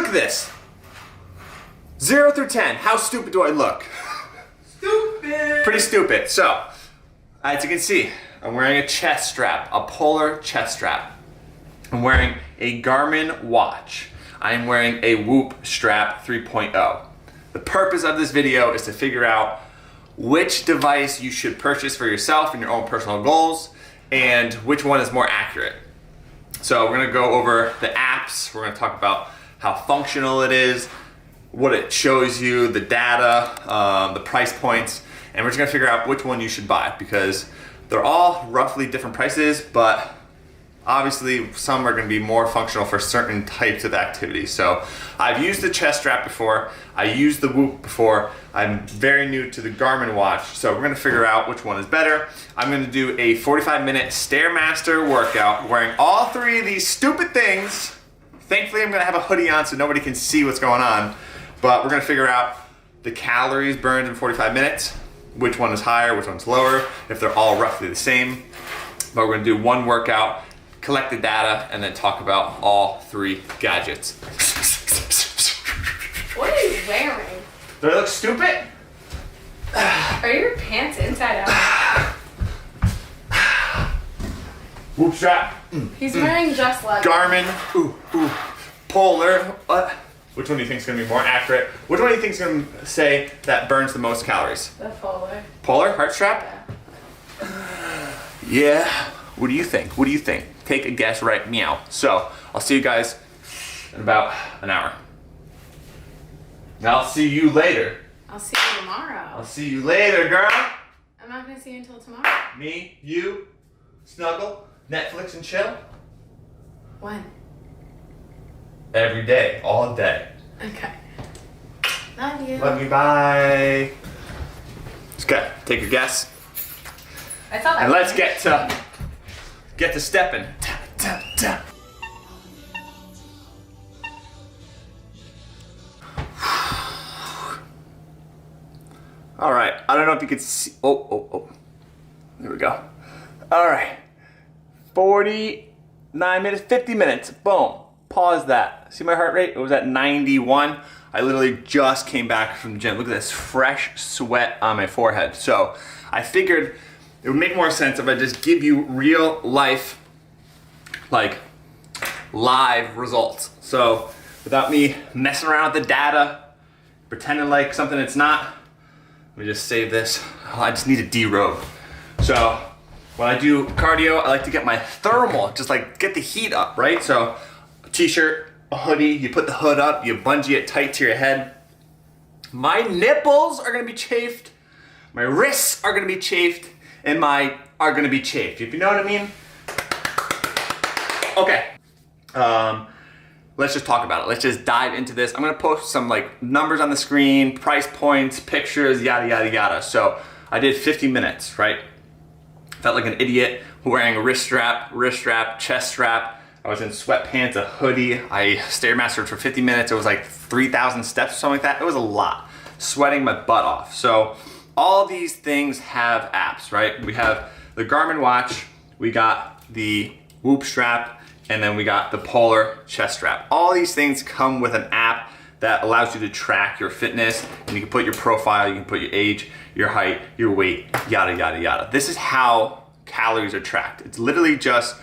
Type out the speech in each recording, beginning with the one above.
Look at this. 0 through 10. How stupid do I look? Stupid. Pretty stupid. So, as you can see, I'm wearing a chest strap, a polar chest strap. I'm wearing a Garmin watch. I'm wearing a Whoop strap 3.0. The purpose of this video is to figure out which device you should purchase for yourself and your own personal goals, and which one is more accurate. So we're gonna go over the apps, we're gonna talk about how functional it is, what it shows you, the data, the price points, and we're just gonna figure out which one you should buy, because they're all roughly different prices, but obviously some are gonna be more functional for certain types of activities. So I've used the chest strap before, I used the Whoop before, I'm very new to the Garmin watch, so we're gonna figure out which one is better. I'm gonna do a 45-minute Stairmaster workout wearing all three of these stupid things. Thankfully I'm gonna have a hoodie on so nobody can see what's going on, but we're gonna figure out the calories burned in 45 minutes, which one is higher, which one's lower, if they're all roughly the same. But we're gonna do one workout, collect the data, and then talk about all three gadgets. What are you wearing? Do I look stupid? Are your pants inside out? Whoop strap. He's wearing just like Garmin. Polar. Which one do you think is going to be more accurate? Which one do you think is going to say that burns the most calories? the polar. Polar heart strap? Yeah. What do you think? What do you think? Take a guess right meow. So I'll see you guys in about an hour. And I'll see you later. I'll see you tomorrow. I'll see you later, girl. I'm not gonna see you until tomorrow. Me, you, snuggle, Netflix and chill. When? Every day, all day. Okay. Love you. Love you, bye. Let's go. Take a guess. I thought And let's get to stepping. Ta, ta, ta. All right, I don't know if you could see, oh. There we go. All right, 49 minutes, 50 minutes, boom. Pause that. See my heart rate? It was at 91. I literally just came back from the gym. Look at this fresh sweat on my forehead. So I figured it would make more sense if I just give you real life, like live results. So without me messing around with the data, pretending like something it's not, let me just save this. Oh, I just need a derobe. So when I do cardio, I like to get my thermal, just like get the heat up, right? So a t-shirt, a hoodie, you put the hood up, you bungee it tight to your head. My nipples are gonna be chafed, my wrists are gonna be chafed, and my are gonna be chafed. If you know what I mean? Okay. Let's just talk about it. Let's just dive into this. I'm gonna post some like numbers on the screen, price points, pictures, yada, yada, yada. So I did 50 minutes, right? Felt like an idiot wearing a wrist strap, chest strap. I was in sweatpants, a hoodie. I Stairmastered for 50 minutes. It was like 3,000 steps or something like that. It was a lot. Sweating my butt off. So all these things have apps, right? We have the Garmin watch, we got the Whoop strap, and then we got the Polar chest strap. All these things come with an app that allows you to track your fitness, and you can put your profile, you can put your age, your height, your weight, yada, yada, yada. This is how calories are tracked. It's literally just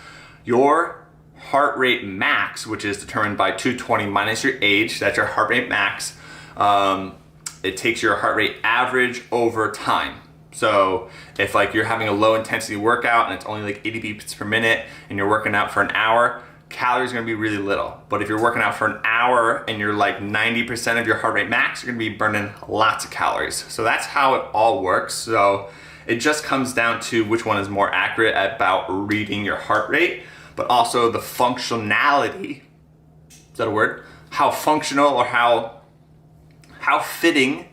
your heart rate max, which is determined by 220 minus your age, that's your heart rate max. It takes your heart rate average over time. So if like you're having a low intensity workout and it's only like 80 beats per minute and you're working out for an hour, calories are gonna be really little. But if you're working out for an hour and you're like 90% of your heart rate max, you're gonna be burning lots of calories. So that's how it all works. So it just comes down to which one is more accurate about reading your heart rate, but also the functionality, is that a word? How functional or how fitting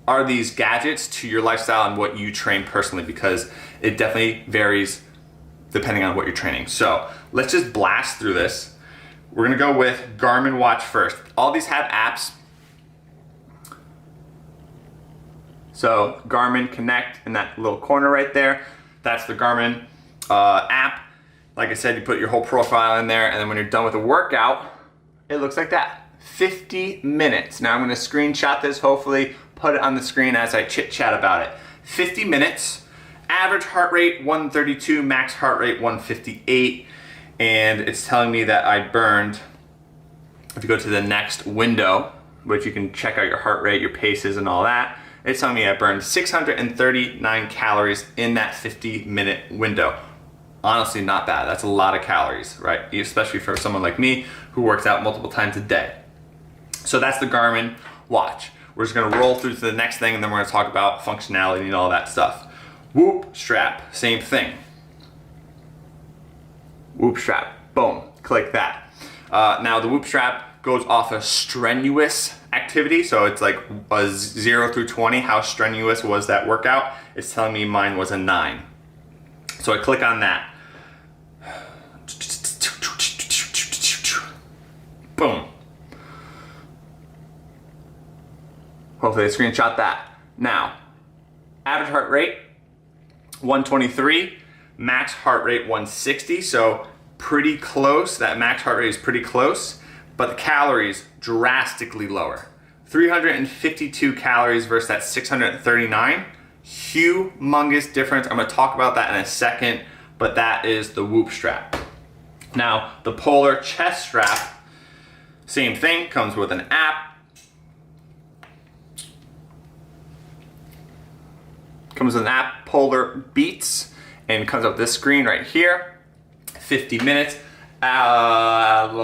are these gadgets to your lifestyle and what you train personally, because it definitely varies depending on what you're training. So let's just blast through this. We're gonna go with Garmin watch first. All these have apps. So Garmin Connect in that little corner right there, that's the Garmin app. Like I said, you put your whole profile in there, and then when you're done with the workout, it looks like that. 50 minutes. Now I'm gonna screenshot this, hopefully put it on the screen as I chit chat about it. 50 minutes, average heart rate 132, max heart rate 158, and it's telling me that I burned, if you go to the next window, which you can check out your heart rate, your paces and all that, it's telling me I burned 639 calories in that 50-minute window. Honestly, not bad. That's a lot of calories, right? Especially for someone like me who works out multiple times a day. So that's the Garmin watch. We're just gonna roll through to the next thing, and then we're gonna talk about functionality and all that stuff. Whoop strap, same thing. Whoop strap, boom, click that. Now the Whoop strap goes off a strenuous activity, so it's like a 0 through 20, how strenuous was that workout? It's telling me mine was a 9. So I click on that. Boom. Hopefully I screenshot that. Now, average heart rate, 123, max heart rate 160, so pretty close. That max heart rate is pretty close, but the calories drastically lower. 352 calories versus that 639. Humongous difference. I'm gonna talk about that in a second, but that is the Whoop strap. Now, the Polar chest strap, same thing, comes with an app. Comes with an app, Polar Beats, and comes up this screen right here. 50 minutes. Average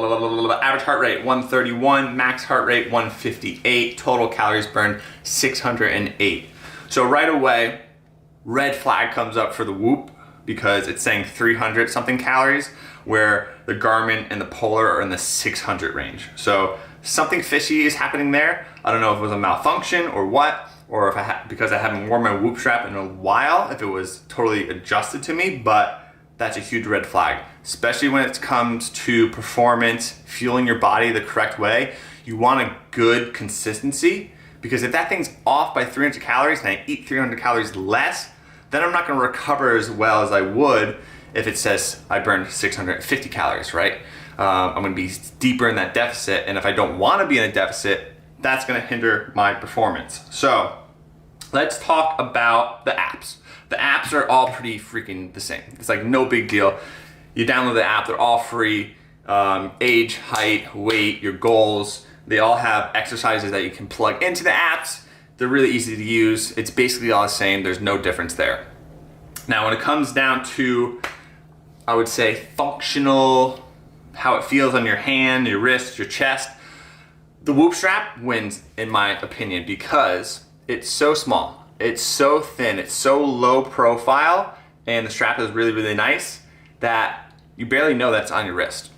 heart rate 131, max heart rate 158, total calories burned 608. So right away, red flag comes up for the Whoop because it's saying 300 something calories, where the Garmin and the Polar are in the 600 range. So something fishy is happening there. I don't know if it was a malfunction or what, or if because I haven't worn my Whoop strap in a while, if it was totally adjusted to me, but that's a huge red flag, especially when it comes to performance, fueling your body the correct way. You want a good consistency, because if that thing's off by 300 calories and I eat 300 calories less, then I'm not gonna recover as well as I would if it says I burned 650 calories, right? I'm gonna be deeper in that deficit, and if I don't wanna be in a deficit, that's gonna hinder my performance. So let's talk about the apps. The apps are all pretty freaking the same. It's like no big deal. You download the app, they're all free. Age, height, weight, your goals. They all have exercises that you can plug into the apps. They're really easy to use. It's basically all the same. There's no difference there. Now, when it comes down to, I would say, functional, how it feels on your hand, your wrist, your chest, the Whoop strap wins in my opinion because it's so small. It's so thin, it's so low profile, and the strap is really, really nice that you barely know that's on your wrist.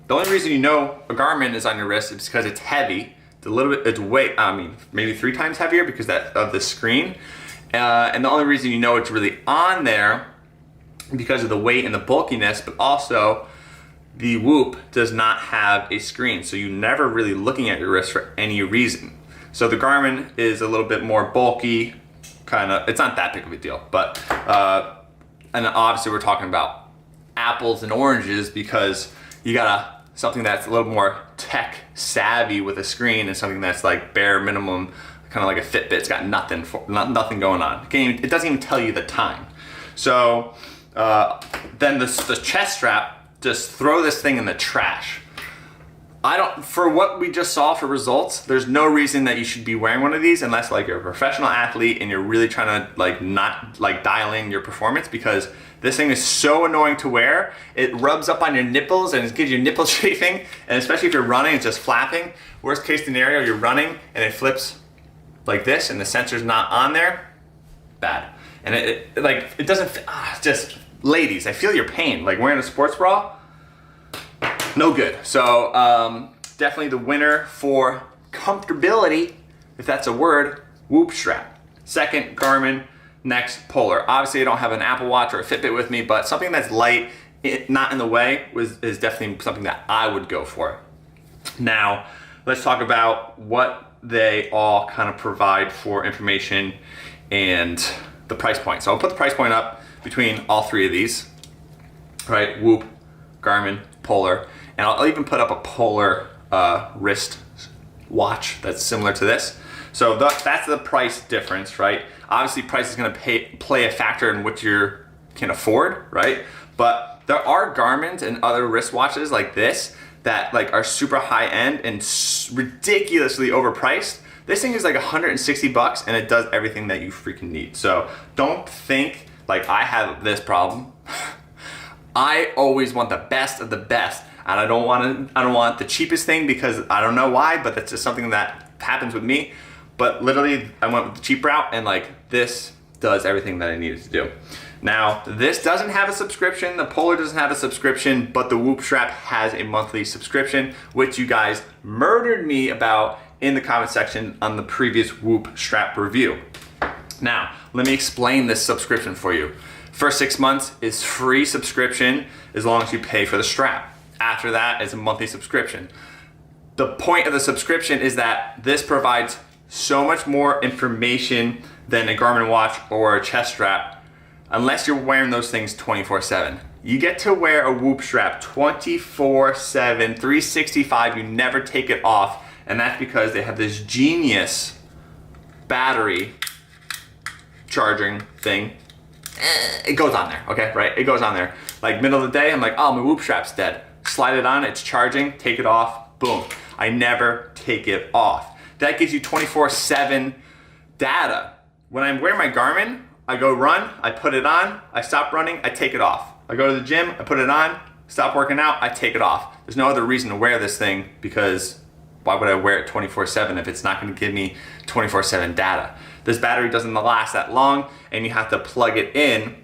The only reason you know a Garmin is on your wrist is because it's heavy. It's a little bit, it's way, maybe 3 times heavier because of the screen. And the only reason you know it's really on there because of the weight and the bulkiness, but also the Whoop does not have a screen, so you're never really looking at your wrist for any reason. So the Garmin is a little bit more bulky, it's not that big of a deal, but, and obviously we're talking about apples and oranges because you got something that's a little more tech savvy with a screen and something that's like bare minimum, kind of like a Fitbit. It's got nothing going on. It doesn't even tell you the time. So then the chest strap, just throw this thing in the trash. For what we just saw for results, there's no reason that you should be wearing one of these unless like you're a professional athlete and you're really trying to not dial in your performance, because this thing is so annoying to wear. It rubs up on your nipples and it gives you nipple chafing, and especially if you're running, it's just flapping. Worst case scenario, you're running and it flips like this and the sensor's not on there, bad. And it doesn't fit, just ladies, I feel your pain. Like wearing a sports bra, no good. So definitely the winner for comfortability, if that's a word, Whoop strap. Second, Garmin. Next, Polar. Obviously I don't have an Apple Watch or a Fitbit with me, but something that's light, not in the way, is definitely something that I would go for. Now, let's talk about what they all kind of provide for information and the price point. So I'll put the price point up between all 3 of these, right? Whoop, Garmin, Polar, and I'll even put up a Polar wrist watch that's similar to this. So that's the price difference, right? Obviously price is gonna play a factor in what you can afford, right? But there are Garmin's and other wristwatches like this that like are super high end and ridiculously overpriced. This thing is like 160 bucks and it does everything that you freaking need. So don't think like I have this problem. I always want the best of the best, and I don't want the cheapest thing because I don't know why, but that's just something that happens with me. But literally I went with the cheap route, and like this does everything that I needed to do. Now, this doesn't have a subscription, the Polar doesn't have a subscription, but the Whoop strap has a monthly subscription, which you guys murdered me about in the comment section on the previous Whoop strap review. Now, let me explain this subscription for you. First 6 months is free subscription as long as you pay for the strap. After that is a monthly subscription. The point of the subscription is that this provides so much more information than a Garmin watch or a chest strap, unless you're wearing those things 24/7. You get to wear a Whoop strap 24/7, 365, you never take it off, and that's because they have this genius battery charging thing. It goes on there, okay, right? It goes on there. Like middle of the day, I'm like, oh, my Whoop strap's dead. Slide it on, it's charging, take it off, boom. I never take it off. That gives you 24/7 data. When I'm wearing my Garmin, I go run, I put it on, I stop running, I take it off. I go to the gym, I put it on, stop working out, I take it off. There's no other reason to wear this thing because why would I wear it 24/7 if it's not gonna give me 24/7 data? This battery doesn't last that long and you have to plug it in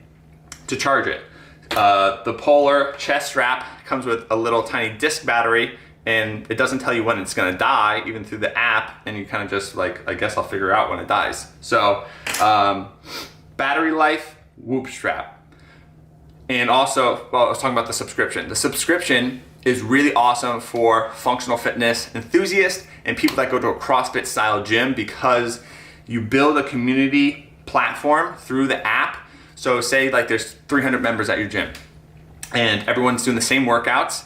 to charge it. The Polar chest strap comes with a little tiny disc battery and it doesn't tell you when it's gonna die, even through the app, and you kind of just like, I guess I'll figure out when it dies. So, battery life, Whoop strap. And also, well, I was talking about the subscription. The subscription is really awesome for functional fitness enthusiasts and people that go to a CrossFit style gym because you build a community platform through the app. So say like there's 300 members at your gym and everyone's doing the same workouts.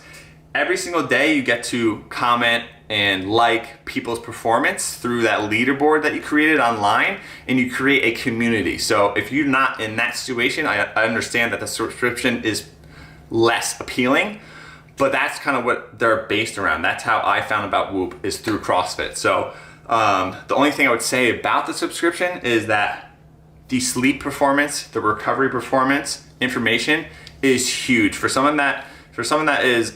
Every single day you get to comment and like people's performance through that leaderboard that you created online, and you create a community. So if you're not in that situation, I understand that the subscription is less appealing, but that's kind of what they're based around. That's how I found about Whoop, is through CrossFit. So the only thing I would say about the subscription is that the sleep performance, the recovery performance information is huge. For someone that is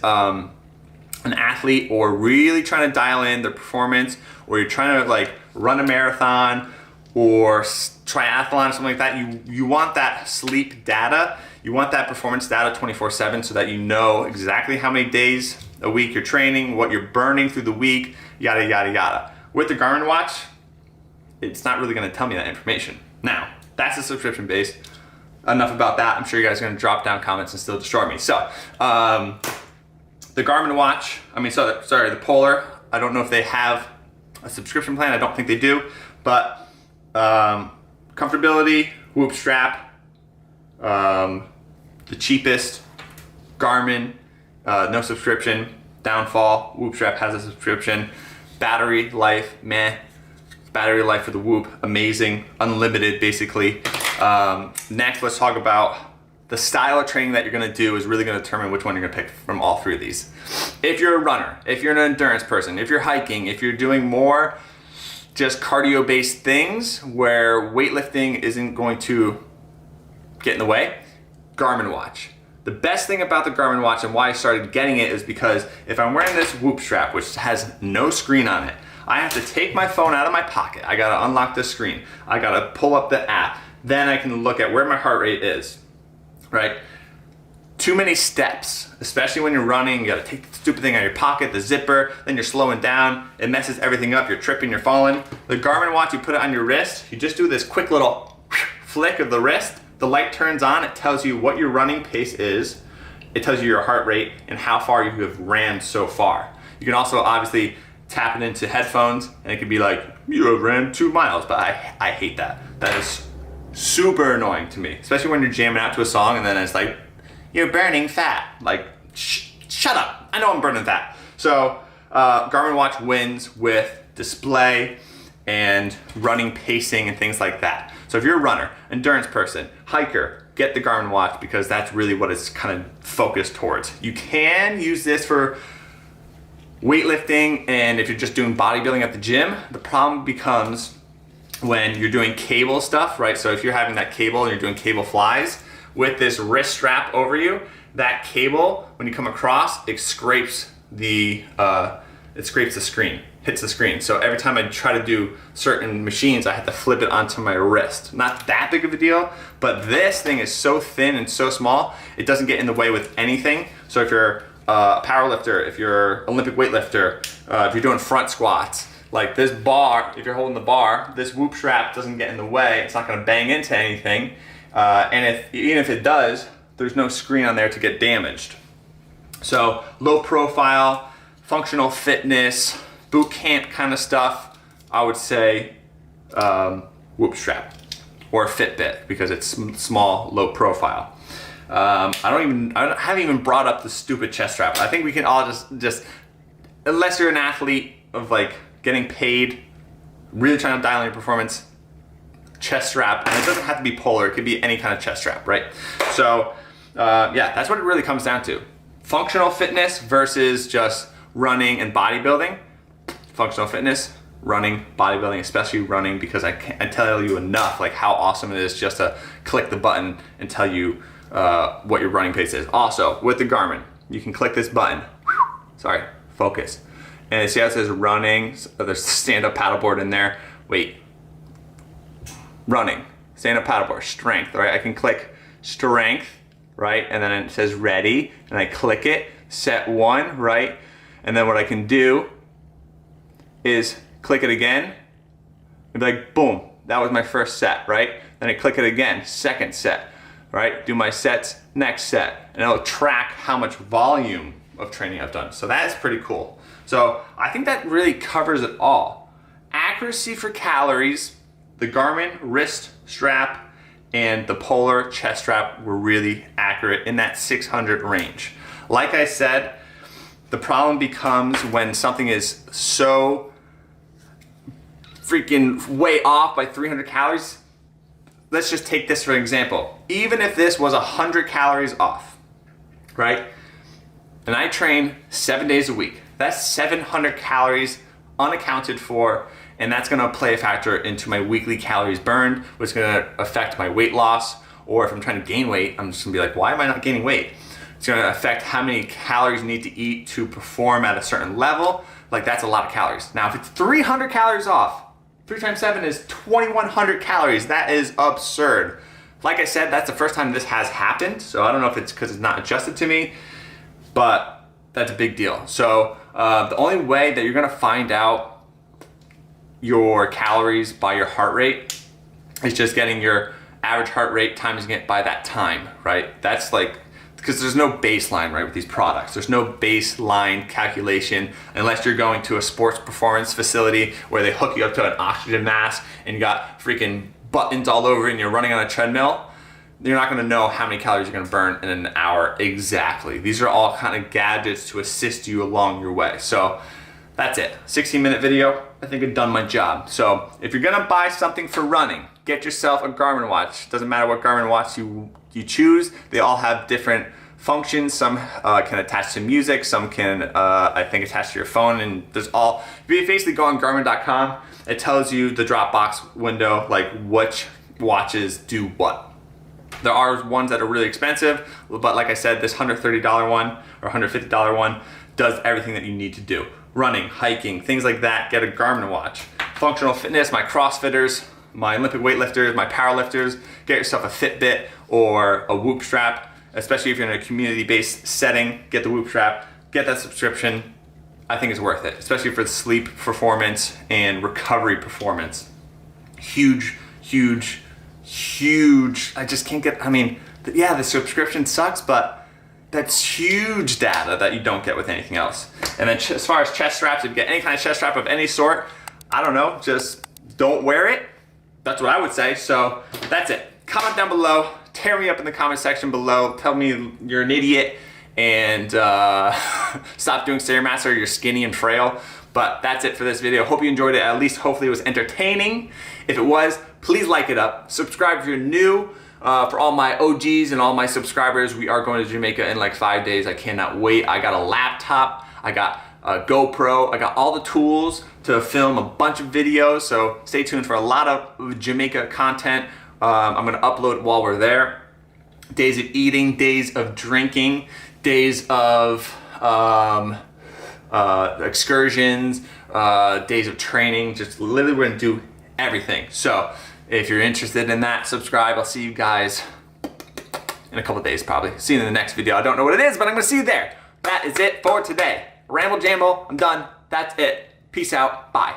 an athlete or really trying to dial in their performance, or you're trying to like run a marathon or triathlon or something like that, you want that sleep data, you want that performance data 24/7 so that you know exactly how many days a week you're training, what you're burning through the week, yada, yada, yada. With the Garmin watch, it's not really gonna tell me that information. Now, that's the subscription base. Enough about that. I'm sure you guys are gonna drop down comments and still destroy me. So, the Garmin watch, the Polar, I don't know if they have a subscription plan. I don't think they do, but comfortability, Whoop strap, the cheapest, Garmin, no subscription. Downfall, Whoop strap has a subscription. Battery life, meh. Battery life for the Whoop, amazing, unlimited basically. Next, let's talk about the style of training that you're gonna do is really gonna determine which one you're gonna pick from all three of these. If you're a runner, if you're an endurance person, if you're hiking, if you're doing more just cardio-based things where weightlifting isn't going to get in the way, Garmin watch. The best thing about the Garmin watch and why I started getting it is because if I'm wearing this Whoop strap, which has no screen on it, I have to take my phone out of my pocket. I gotta unlock the screen. I gotta pull up the app. Then I can look at where my heart rate is, right? Too many steps, especially when you're running. You gotta take the stupid thing out of your pocket, the zipper, then you're slowing down. It messes everything up. You're tripping, you're falling. The Garmin watch, you put it on your wrist. You just do this quick little flick of the wrist. The light turns on. It tells you what your running pace is. It tells you your heart rate and how far you have ran so far. You can also obviously tap it into headphones and it could be like, you have ran 2 miles, but I hate that. That is super annoying to me, especially when you're jamming out to a song and then it's like, you're burning fat. Like, shut up. I know I'm burning fat. So Garmin watch wins with display, and running pacing and things like that. So if you're a runner, endurance person, hiker, get the Garmin watch because that's really what it's kind of focused towards. You can use this for weightlifting, and if you're just doing bodybuilding at the gym, the problem becomes when you're doing cable stuff, right? So if you're having that cable and you're doing cable flies with this wrist strap over you, that cable, when you come across, it scrapes the screen, hits the screen. So every time I try to do certain machines, I have to flip it onto my wrist. Not that big of a deal, but this thing is so thin and so small, it doesn't get in the way with anything. So if you're a power lifter, if you're Olympic weightlifter, if you're doing front squats, like this bar, if you're holding the bar, this whoop strap doesn't get in the way. It's not gonna bang into anything. And even if it does, there's no screen on there to get damaged. So low profile, functional fitness, boot camp kind of stuff, I would say whoop strap or Fitbit because it's small, low profile. I haven't even brought up the stupid chest strap. I think we can all just unless you're an athlete of like getting paid, really trying to dial in your performance, chest strap, and it doesn't have to be polar, it could be any kind of chest strap, right? So yeah, that's what it really comes down to. Functional fitness versus just running and bodybuilding. Functional fitness, running, bodybuilding, especially running, because I tell you enough like how awesome it is just to click the button and tell you what your running pace is. Also, with the Garmin, you can click this button, sorry, focus, and see how it says running, so there's stand-up paddleboard in there, wait, running, stand-up paddleboard, strength, right? I can click strength, right? And then it says ready, and I click it, set 1, right? And then what I can do is click it again, and be like, boom, that was my first set, right? Then I click it again, second set, right? Do my sets, next set, and it'll track how much volume of training I've done. So that is pretty cool. So I think that really covers it all. Accuracy for calories, the Garmin wrist strap and the Polar chest strap were really accurate in that 600 range. Like I said, the problem becomes when something is so freaking way off by 300 calories. Let's just take this for an example. Even if this was 100 calories off, right? And I train 7 days a week. That's 700 calories unaccounted for, and that's gonna play a factor into my weekly calories burned, which is gonna affect my weight loss, or if I'm trying to gain weight, I'm just gonna be like, why am I not gaining weight? It's gonna affect how many calories you need to eat to perform at a certain level. Like that's a lot of calories. Now, if it's 300 calories off, 3 times 7 is 2,100 calories. That is absurd. Like I said, that's the first time this has happened, so I don't know if it's because it's not adjusted to me, but that's a big deal. So the only way that you're gonna find out your calories by your heart rate is just getting your average heart rate, timing it by that time, right? That's like, because there's no baseline, right, with these products. There's no baseline calculation unless you're going to a sports performance facility where they hook you up to an oxygen mask and you got freaking buttons all over and you're running on a treadmill. You're not gonna know how many calories you're gonna burn in an hour exactly. These are all kind of gadgets to assist you along your way. So that's it, 16-minute video. I think I've done my job. So if you're gonna buy something for running, get yourself a Garmin watch. Doesn't matter what Garmin watch you choose. They all have different functions. Some can attach to music. Some can, I think, attach to your phone. And there's all, if you basically go on Garmin.com, it tells you the Dropbox window, like which watches do what. There are ones that are really expensive, but like I said, this $130 one or $150 one does everything that you need to do. Running, hiking, things like that, get a Garmin watch. Functional fitness, my CrossFitters, my Olympic weightlifters, my powerlifters, get yourself a Fitbit or a Whoop strap, especially if you're in a community-based setting, get the Whoop strap, get that subscription. I think it's worth it, especially for sleep performance and recovery performance. Huge, huge, huge. I just can't get, I mean, yeah, the subscription sucks, but that's huge data that you don't get with anything else. And then as far as chest straps, if you get any kind of chest strap of any sort, I don't know, just don't wear it. That's what I would say. So that's it. Comment down below, tear me up in the comment section below, tell me you're an idiot and stop doing Stairmaster, you're skinny and frail. But that's it for this video. Hope you enjoyed it. At least hopefully it was entertaining. If it was, please like it up. Subscribe if you're new. For all my OGs and all my subscribers, we are going to Jamaica in like 5 days. I cannot wait. I got a laptop. I got a GoPro. I got all the tools to film a bunch of videos. So stay tuned for a lot of Jamaica content. I'm going to upload while we're there. Days of eating, days of drinking, days of excursions, days of training. Just literally we're gonna do everything. So if you're interested in that, subscribe. I'll see you guys in a couple days probably. See you in the next video. I don't know what it is, but I'm gonna see you there. That is it for today. Ramble Jamble, I'm done. That's it. Peace out. Bye.